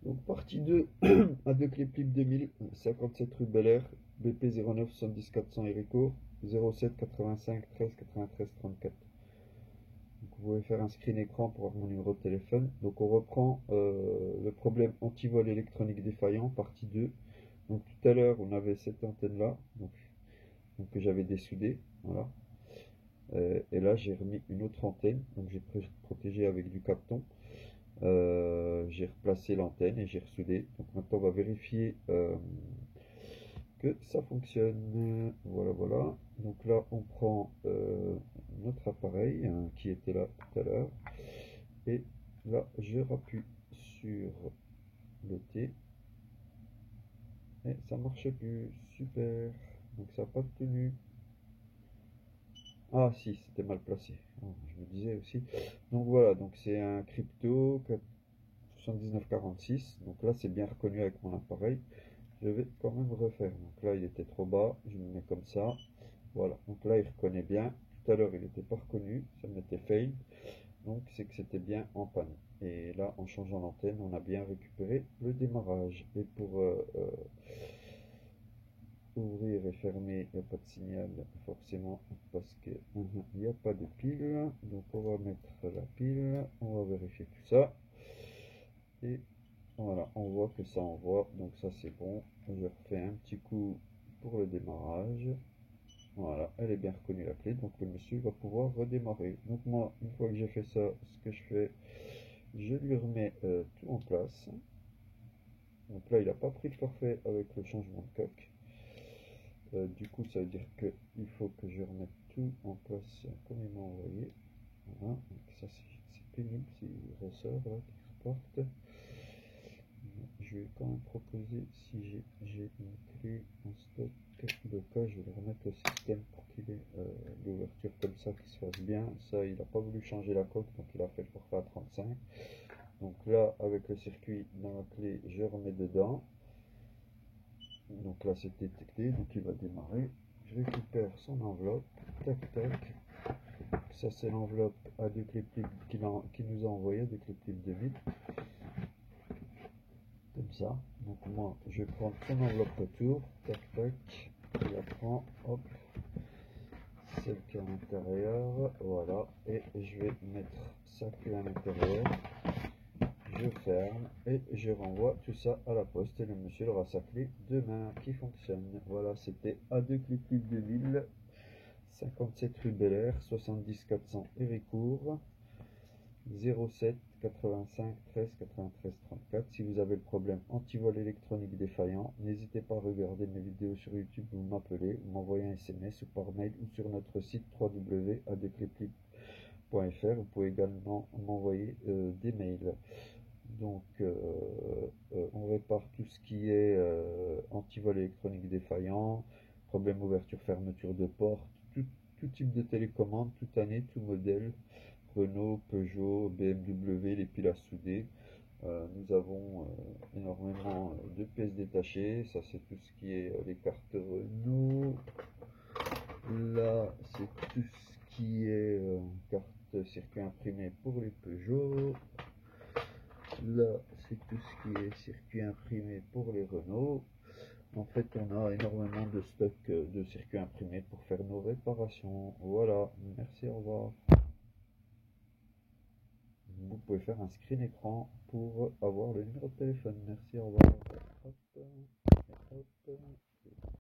Donc partie 2, à deux clés Plip 2000, 57 rue Bel Air, BP 09 70 400 Héricourt, 07 85 13 93 34. Donc vous pouvez faire un screen écran pour avoir mon numéro de téléphone. Donc on reprend le problème anti-vol électronique défaillant, partie 2. Donc tout à l'heure on avait cette antenne là, donc que j'avais dessoudée, voilà. Et là j'ai remis une autre antenne, donc j'ai protégé avec du Kapton. J'ai replacé l'antenne et j'ai ressoudé. Donc maintenant on va vérifier que ça fonctionne. Voilà, voilà. Donc là on prend notre appareil hein, qui était là tout à l'heure. Et là je rappuie sur le T. Et ça marchait plus. Super. Donc ça n'a pas tenu. Ah si, c'était mal placé. Oh, je me disais aussi. Donc voilà, donc c'est un crypto 7946. Donc là c'est bien reconnu avec mon appareil. Je vais quand même refaire. Donc là il était trop bas, je me mets comme ça. Voilà, donc là il reconnaît bien. Tout à l'heure il n'était pas reconnu, ça m'était fail. Donc c'est que c'était bien en panne. Et là en changeant l'antenne, on a bien récupéré le démarrage. Et pour ouvrir et fermer, il n'y a pas de signal forcément parce qu'il n'y a pas de pile. Donc on va mettre la pile, on va vérifier tout ça. Et voilà, on voit que ça envoie, donc ça c'est bon. Je refais un petit coup pour le démarrage. Voilà, elle est bien reconnue la clé, donc le monsieur va pouvoir redémarrer. Donc moi, une fois que j'ai fait ça, ce que je fais, je lui remets tout en place. Donc là, il n'a pas pris le forfait avec le changement de coque. Du coup, ça veut dire qu'il faut que je remette tout en place comme il m'a envoyé. Voilà, donc ça c'est pénible s'il ressort là, qu'il reporte. Je vais quand même proposer, si j'ai une clé en stock de cas, je vais le remettre au système pour qu'il ait l'ouverture comme ça, qui se fasse bien. Ça, il n'a pas voulu changer la coque, donc il a fait le forfait à 35. Donc là, avec le circuit dans la clé, je remets dedans. Donc là, c'est détecté, donc il va démarrer. Je récupère son enveloppe, tac tac. Ça, c'est l'enveloppe à deux clés Plip qu'il nous a envoyé, deux clés Plip 2000. Comme ça. Donc moi, je prends son enveloppe retour, tac tac, je la prends, hop, celle qui est à l'intérieur, voilà, et je vais mettre sa clé à l'intérieur, je ferme et je renvoie tout ça à la poste et le monsieur aura sa clé demain qui fonctionne. Voilà, c'était A2 Clip 2000, 57 rue Bel Air, 70 400 Héricourt. 07 85 13 93 34. Si vous avez le problème anti-vol électronique défaillant, n'hésitez pas à regarder mes vidéos sur YouTube, vous m'appelez, vous m'envoyez un SMS ou par mail ou sur notre site www.adeclipclip.fr. Vous pouvez également m'envoyer des mails. Donc on répare tout ce qui est anti-vol électronique défaillant, problème ouverture fermeture de porte, tout type de télécommande, toute année, tout modèle. Renault, Peugeot, BMW, les piles à souder. Nous avons énormément de pièces détachées. Ça, c'est tout ce qui est les cartes Renault. Là, c'est tout ce qui est carte circuit imprimé pour les Peugeot. Là, c'est tout ce qui est circuit imprimé pour les Renault. En fait, on a énormément de stock de circuits imprimés pour faire nos réparations. Voilà, merci, au revoir. Vous pouvez faire un screen écran pour avoir le numéro de téléphone. Merci, au revoir.